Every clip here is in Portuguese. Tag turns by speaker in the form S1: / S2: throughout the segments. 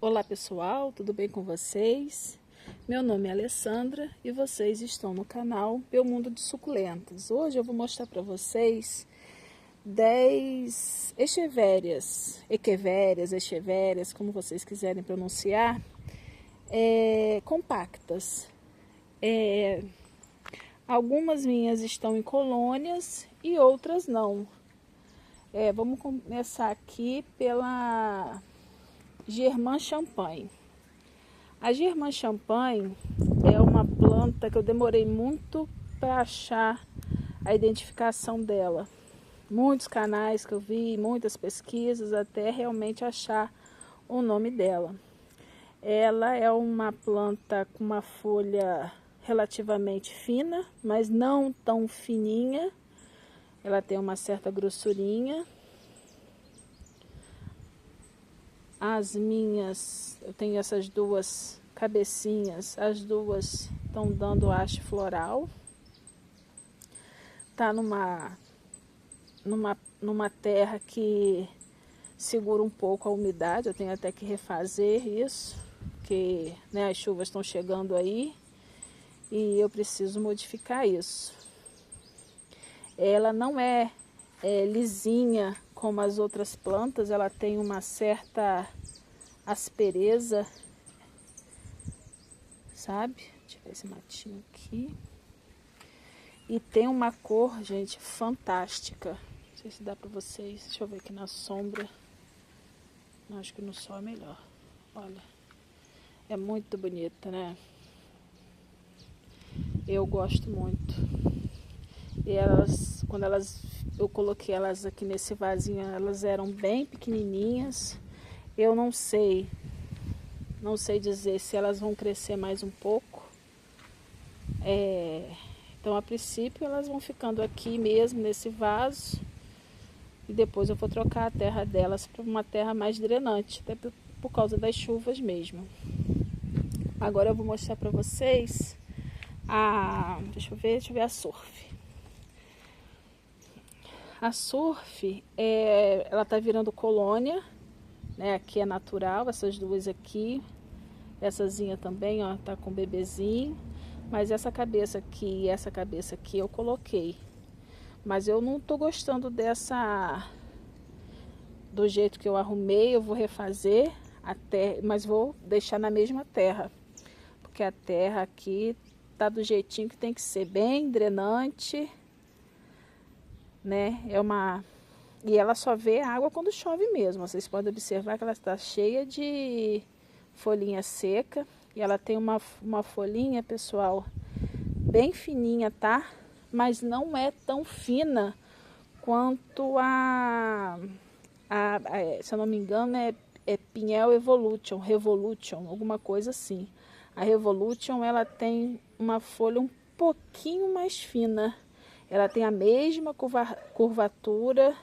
S1: Olá pessoal, tudo bem com vocês? Meu nome é Alessandra e vocês estão no canal Meu Mundo de Suculentas. Hoje eu vou mostrar para vocês 10 echevérias, como vocês quiserem pronunciar, compactas. Algumas minhas estão em colônias e outras não. Vamos começar aqui pela Germain Champagne. A Germain Champagne é uma planta que eu demorei muito para achar a identificação dela. Muitos canais que eu vi, muitas pesquisas, até realmente achar o nome dela. Ela é uma planta com uma folha relativamente fina, mas não tão fininha. Ela tem uma certa grossurinha. As minhas, eu tenho essas duas cabecinhas, as duas estão dando haste floral. Tá numa terra que segura um pouco a umidade, eu tenho até que refazer isso, porque né, as chuvas estão chegando aí e eu preciso modificar isso. Ela não é lisinha como as outras plantas, ela tem uma certa aspereza, sabe? Deixa eu ver esse matinho aqui. E tem uma cor, gente, fantástica. Não sei se dá pra vocês. Deixa eu ver aqui na sombra. Acho que no sol é melhor. Olha, é muito bonita, né? Eu gosto muito. E elas, quando eu coloquei elas aqui nesse vasinho, elas eram bem pequenininhas. Eu não sei dizer se elas vão crescer mais um pouco. Então, a princípio, elas vão ficando aqui mesmo, nesse vaso. E depois eu vou trocar a terra delas para uma terra mais drenante, até por causa das chuvas mesmo. Agora eu vou mostrar para vocês deixa eu ver a surf. A surf, ela tá virando colônia, né? Aqui é natural, essas duas aqui.Essazinha também, ó, tá com bebezinho. Mas essa cabeça aqui e essa cabeça aqui eu coloquei. Mas eu não tô gostando do jeito que eu arrumei. Eu vou refazer mas vou deixar na mesma terra. Porque a terra aqui tá do jeitinho que tem que ser, bem drenante, né? E ela só vê água quando chove mesmo. Vocês podem observar que ela está cheia de folhinha seca. E ela tem uma folhinha, pessoal, bem fininha, tá? Mas não é tão fina quanto se eu não me engano, é Pinhel Revolution, alguma coisa assim. A Revolution, ela tem uma folha um pouquinho mais fina. Ela tem a mesma curvatura,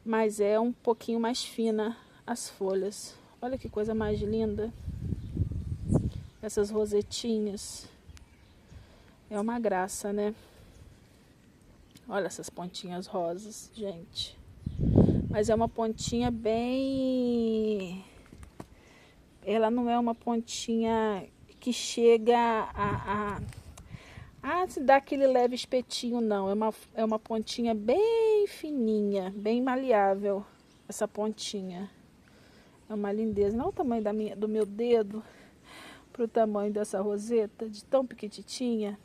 S1: mas é um pouquinho mais fina as folhas. Olha que coisa mais linda. Essas rosetinhas. É uma graça, né? Olha essas pontinhas rosas, gente. Mas é uma pontinha bem... Ela não é uma pontinha que chega a se dar aquele leve espetinho, não. É uma pontinha bem fininha, bem maleável. Essa pontinha. É uma lindeza. Não é o tamanho do meu dedo para o tamanho dessa roseta, de tão pequititinha.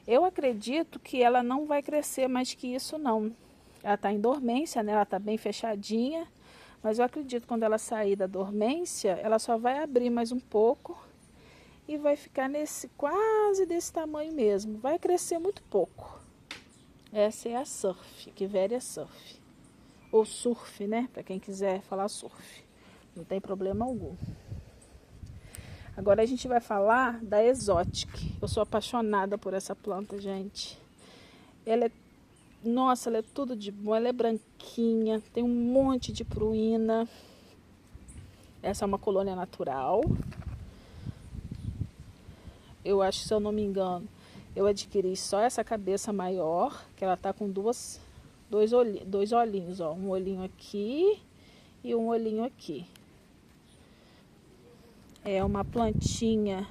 S1: Eu acredito que ela não vai crescer mais que isso, não. Ela está em dormência, né? Ela está bem fechadinha. Mas eu acredito que quando ela sair da dormência, ela só vai abrir mais um pouco e vai ficar quase desse tamanho mesmo. Vai crescer muito pouco. Essa é a surf, Echeveria surf. Ou surf, né? Para quem quiser falar surf. Não tem problema algum. Agora a gente vai falar da Exotic. Eu sou apaixonada por essa planta, gente. Nossa, ela é tudo de bom. Ela é branquinha, tem um monte de pruína. Essa é uma colônia natural. Eu acho, se eu não me engano, eu adquiri só essa cabeça maior, que ela tá com dois olhinhos, ó. Um olhinho aqui e um olhinho aqui. É uma plantinha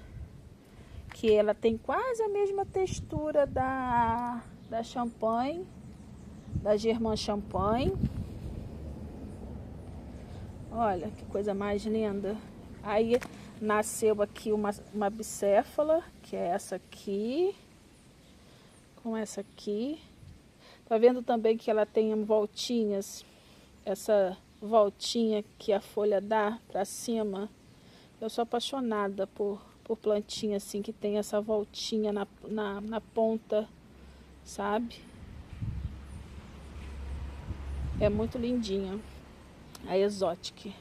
S1: que ela tem quase a mesma textura da champanhe, da Germain Champagne. Olha que coisa mais linda. Aí nasceu aqui uma bicéfala, que é essa aqui, com essa aqui. Tá vendo também que ela tem voltinhas, essa voltinha que a folha dá para cima. Eu sou apaixonada por plantinha assim, que tem essa voltinha na ponta, sabe? É muito lindinha. A Exotic.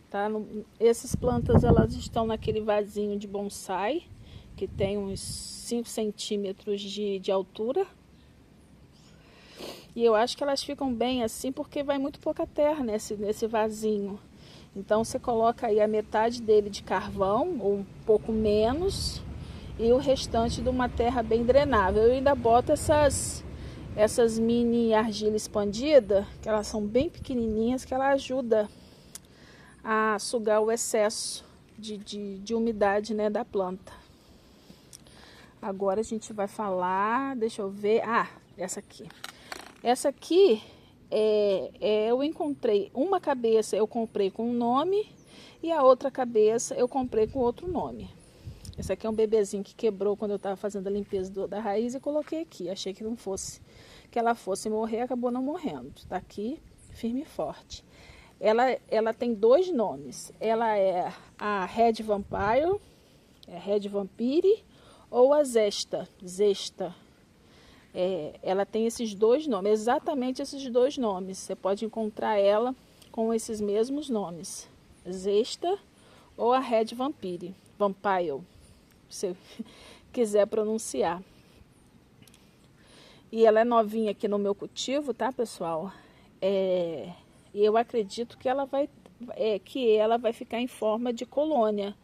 S1: Tá? Essas plantas, elas estão naquele vasinho de bonsai, que tem uns 5 centímetros de altura. E eu acho que elas ficam bem assim, porque vai muito pouca terra nesse vasinho. Então você coloca aí a metade dele de carvão, ou um pouco menos, e o restante de uma terra bem drenável. Eu ainda boto essas mini argila expandida, que elas são bem pequenininhas, que ela ajuda a sugar o excesso de umidade, né, da planta. Agora a gente vai falar, deixa eu ver, essa aqui. Essa aqui, eu encontrei uma cabeça, eu comprei com um nome, e a outra cabeça eu comprei com outro nome. Esse aqui é um bebezinho que quebrou quando eu estava fazendo a limpeza da raiz e coloquei aqui. Achei que ela fosse morrer, acabou não morrendo. Está aqui, firme e forte. Ela tem 2 nomes. Ela é a Red Vampire, Red Vampire, ou a Zesta. Ela tem esses 2 nomes, exatamente esses 2 nomes. Você pode encontrar ela com esses mesmos nomes. Zesta ou a Red Vampire, se quiser pronunciar. E ela é novinha aqui no meu cultivo, tá, pessoal? E eu acredito que ela vai ficar em forma de colônia,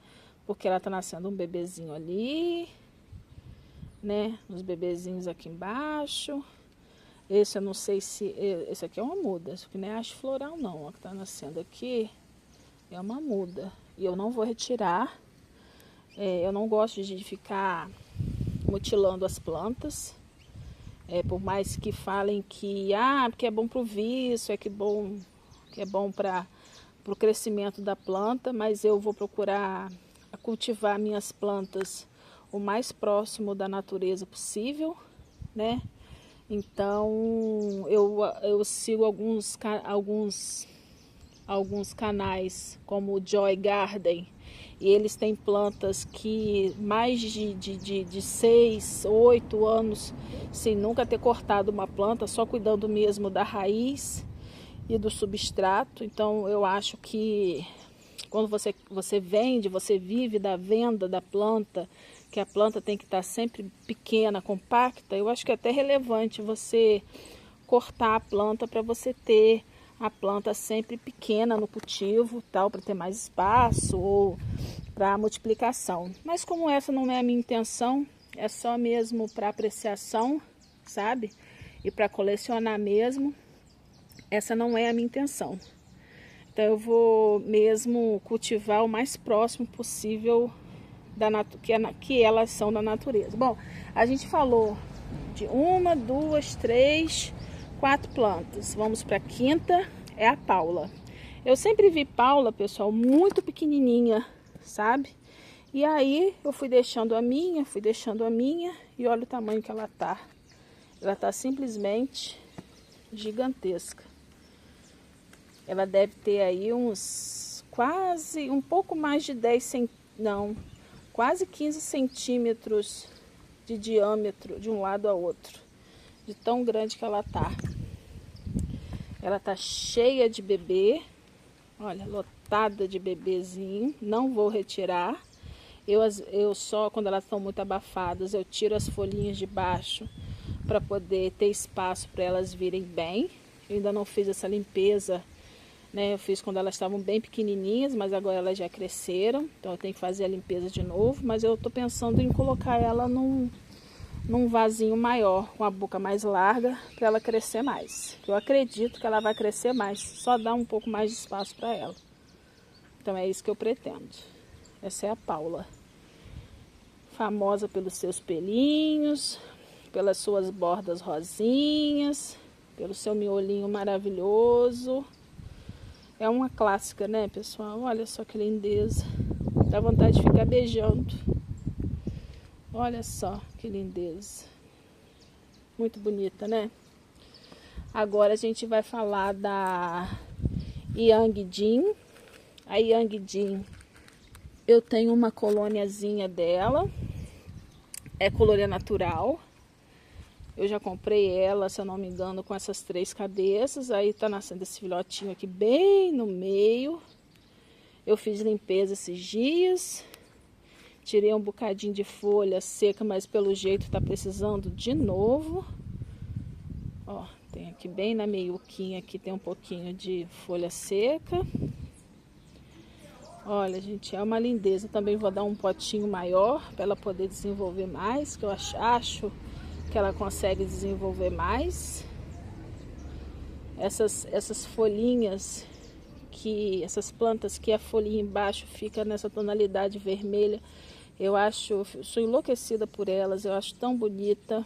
S1: porque ela tá nascendo um bebezinho ali, né? Uns bebezinhos aqui embaixo. Esse eu não sei se... Esse aqui é uma muda, isso aqui não é haste floral não. O que tá nascendo aqui é uma muda. E eu não vou retirar. Eu não gosto de ficar mutilando as plantas. Por mais que falem que porque é bom para o viço, que é bom para o crescimento da planta, mas eu vou procurar cultivar minhas plantas o mais próximo da natureza possível, né? Então eu sigo alguns canais como o Joy Garden, e eles têm plantas que mais de 6, 8 anos sem nunca ter cortado uma planta, só cuidando mesmo da raiz e do substrato. Então eu acho que quando você vende, você vive da venda da planta, que a planta tem que estar sempre pequena, compacta, eu acho que é até relevante você cortar a planta para você ter a planta sempre pequena no cultivo, tal, para ter mais espaço ou para multiplicação. Mas como essa não é a minha intenção, é só mesmo para apreciação, sabe? E para colecionar mesmo, essa não é a minha intenção. Então eu vou mesmo cultivar o mais próximo possível que elas são da natureza. Bom, a gente falou de 1, 2, 3, 4 plantas. Vamos para a quinta, é a Paula. Eu sempre vi Paula, pessoal, muito pequenininha, sabe? E aí eu fui deixando a minha, e olha o tamanho que ela tá. Ela tá simplesmente gigantesca. Ela deve ter aí um pouco mais de 10 quase 15 centímetros de diâmetro de um lado a outro, de tão grande que ela tá. Ela tá cheia de bebê, olha, lotada de bebezinho. Não vou retirar. Eu só, quando elas estão muito abafadas, eu tiro as folhinhas de baixo para poder ter espaço para elas virem bem. Eu ainda não fiz essa limpeza, né? Eu fiz quando elas estavam bem pequenininhas, mas agora elas já cresceram, então eu tenho que fazer a limpeza de novo. Mas eu tô pensando em colocar ela num vasinho maior, com a boca mais larga, para ela crescer mais. Eu acredito que ela vai crescer mais, só dá um pouco mais de espaço para ela. Então é isso que eu pretendo. Essa é a Paula. Famosa pelos seus pelinhos, pelas suas bordas rosinhas, pelo seu miolinho maravilhoso. É uma clássica, né, pessoal? Olha só que lindeza. Dá vontade de ficar beijando. Olha só que lindeza. Muito bonita, né? Agora a gente vai falar da Yang Jin. A Yang Jin, eu tenho uma colôniazinha dela. É colônia natural. Eu já comprei ela, se eu não me engano, com essas 3 cabeças. Aí tá nascendo esse filhotinho aqui bem no meio. Eu fiz limpeza esses dias. Tirei um bocadinho de folha seca, mas pelo jeito tá precisando de novo. Ó, tem aqui bem na meiuquinha aqui tem um pouquinho de folha seca. Olha, gente, é uma lindeza. Também vou dar um potinho maior para ela poder desenvolver mais, que eu acho que ela consegue desenvolver mais. Essas folhinhas, essas plantas que a folhinha embaixo fica nessa tonalidade vermelha, eu sou enlouquecida por elas, eu acho tão bonita.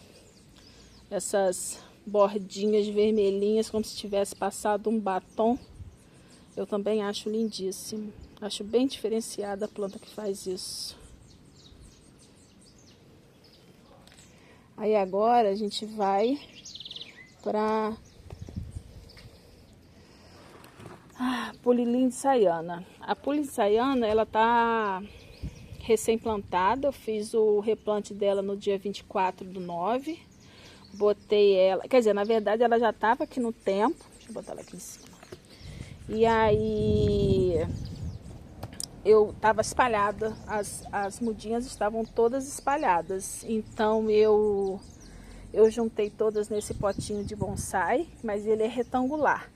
S1: Essas bordinhas vermelhinhas, como se tivesse passado um batom, eu também acho lindíssimo. Acho bem diferenciada a planta que faz isso. Aí agora a gente vai para a Polilindicaiana. A Polilindicaiana, ela tá recém-plantada. Eu fiz o replante dela no dia 24/9. Botei ela, quer dizer, na verdade ela já estava aqui no tempo. Deixa eu botar ela aqui em cima. E aí eu estava espalhada, as mudinhas estavam todas espalhadas. Então eu juntei todas nesse potinho de bonsai, mas ele é retangular.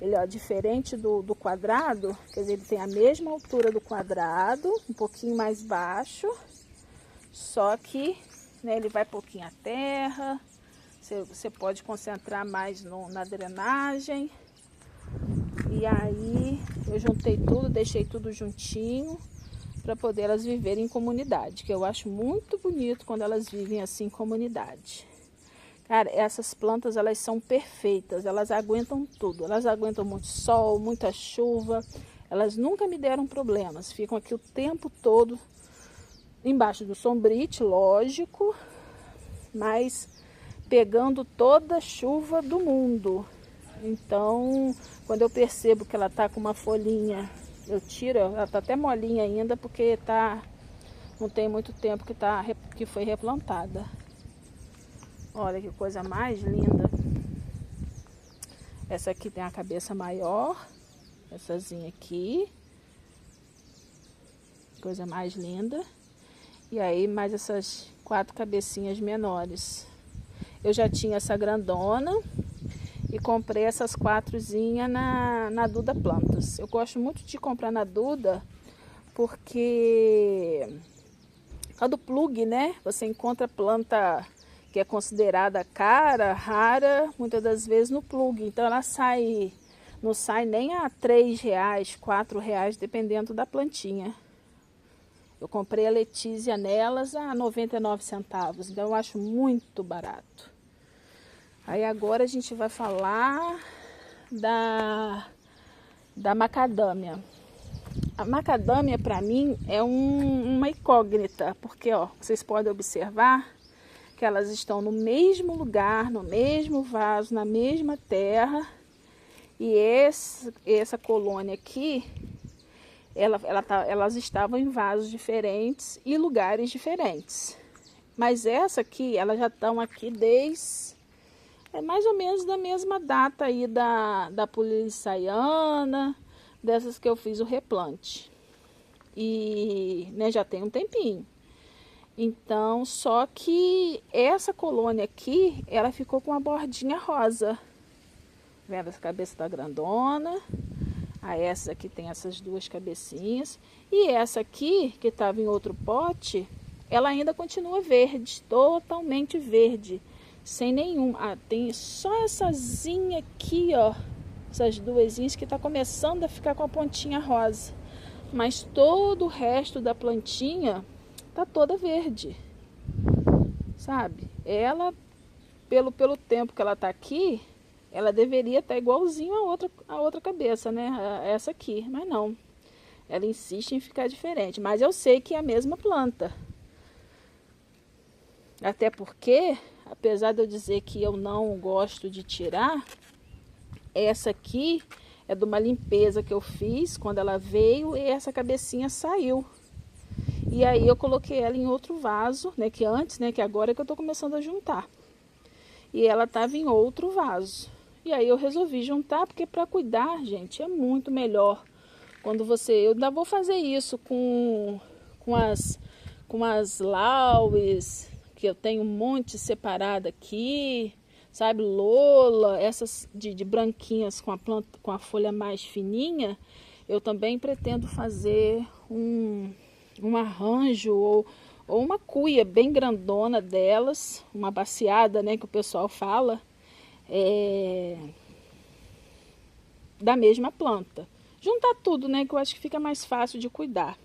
S1: Ele é diferente do quadrado, quer dizer, ele tem a mesma altura do quadrado, um pouquinho mais baixo, só que, né, ele vai pouquinho à terra. Você pode concentrar mais na drenagem. E aí eu juntei tudo, deixei tudo juntinho para poder elas viverem em comunidade, que eu acho muito bonito quando elas vivem assim em comunidade. Cara, essas plantas, elas são perfeitas, elas aguentam tudo, elas aguentam muito sol, muita chuva, elas nunca me deram problemas, ficam aqui o tempo todo embaixo do sombrite, lógico, mas pegando toda a chuva do mundo. Então, quando eu percebo que ela tá com uma folhinha, eu tiro, ela tá até molinha ainda, porque não tem muito tempo que foi replantada. Olha que coisa mais linda. Essa aqui tem a cabeça maior,essazinha aqui. Coisa mais linda. E aí mais essas 4 cabecinhas menores. Eu já tinha essa grandona e comprei essas 4zinhas na Duda Plantas. Eu gosto muito de comprar na Duda porque a do plug, né? Você encontra planta que é considerada cara, rara, muitas das vezes no plug. Então ela não sai nem a R$3, R$4, dependendo da plantinha. Eu comprei a Letícia nelas a 99 centavos, então eu acho muito barato. Aí agora a gente vai falar da macadâmia. A macadâmia para mim é uma incógnita, porque ó, vocês podem observar que elas estão no mesmo lugar, no mesmo vaso, na mesma terra. E essa colônia aqui, elas estavam em vasos diferentes e lugares diferentes. Mas essa aqui, elas já estão aqui desde mais ou menos da mesma data aí da Polilindicaiana, dessas que eu fiz o replante. E né, já tem um tempinho. Então, só que essa colônia aqui, ela ficou com uma bordinha rosa. Vendo? Essa cabeça da grandona. Aí essa aqui tem essas 2 cabecinhas. E essa aqui, que estava em outro pote, ela ainda continua verde, totalmente verde. Sem nenhum. Ah, tem sóessazinha aqui, ó. Essas 2zinhas que tá começando a ficar com a pontinha rosa. mas todo o resto da plantinha tá toda verde, sabe? Ela, pelo tempo que ela tá aqui, ela deveria estar igualzinho a outra cabeça, né? Essa aqui, mas não. Ela insiste em ficar diferente, mas eu sei que é a mesma planta. Até porque, apesar de eu dizer que eu não gosto de tirar, essa aqui é de uma limpeza que eu fiz quando ela veio e essa cabecinha saiu. E aí eu coloquei ela em outro vaso, né, que antes, né, que agora é que eu tô começando a juntar. E ela tava em outro vaso. E aí eu resolvi juntar, porque para cuidar, gente, é muito melhor quando você... Eu ainda vou fazer isso com as laues, que eu tenho um monte separado aqui, sabe, Lola, essas de branquinhas com a planta, com a folha mais fininha. Eu também pretendo fazer um arranjo ou uma cuia bem grandona delas, uma baciada, né, que o pessoal fala, da mesma planta. Juntar tudo, né, que eu acho que fica mais fácil de cuidar.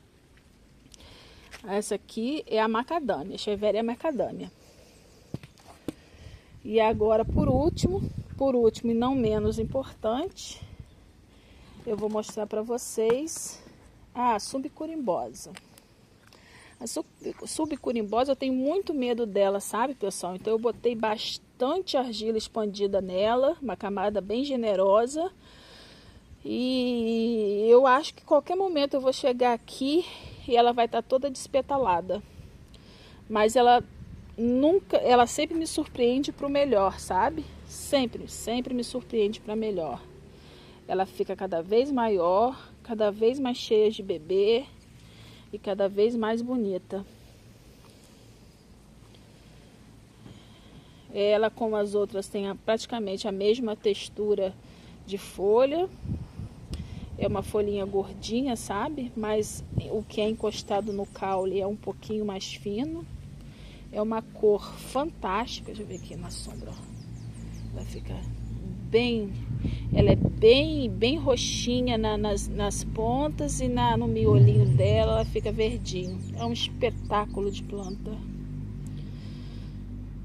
S1: Essa aqui é a macadâmia, Echeveria macadâmia. E agora, por último e não menos importante, eu vou mostrar para vocês a subcurimbosa. A subcurimbosa, eu tenho muito medo dela, sabe, pessoal? Então eu botei bastante argila expandida nela, uma camada bem generosa. E eu acho que qualquer momento eu vou chegar aqui e ela vai estar toda despetalada. Mas ela sempre me surpreende para o melhor, sabe? Sempre me surpreende para melhor. Ela fica cada vez maior, cada vez mais cheia de bebê e cada vez mais bonita. Ela, como as outras, tem praticamente a mesma textura de folha. É uma folhinha gordinha, sabe? Mas o que é encostado no caule é um pouquinho mais fino. É uma cor fantástica. Deixa eu ver aqui na sombra. Ela fica bem... Ela é bem roxinha nas pontas e no miolinho dela ela fica verdinho. É um espetáculo de planta.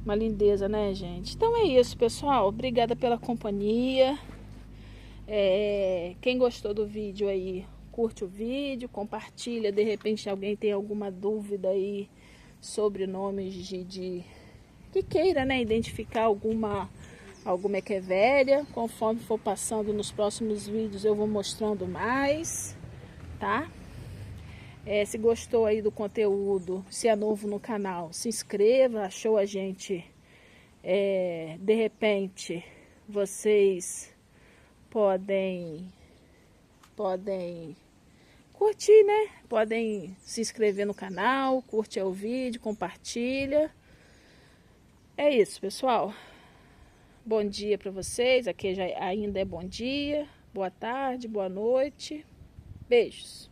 S1: Uma lindeza, né, gente? Então é isso, pessoal. Obrigada pela companhia. Quem gostou do vídeo aí, curte o vídeo, compartilha. De repente alguém tem alguma dúvida aí sobre nomes que queira, né, identificar alguma echeveria. Conforme for passando nos próximos vídeos eu vou mostrando mais, tá? Se gostou aí do conteúdo, se é novo no canal, se inscreva. Achou a gente, de repente vocês podem curtir, né? Podem se inscrever no canal, curte o vídeo, compartilha. É isso, pessoal. Bom dia para vocês. Aqui ainda é bom dia, boa tarde, boa noite. Beijos.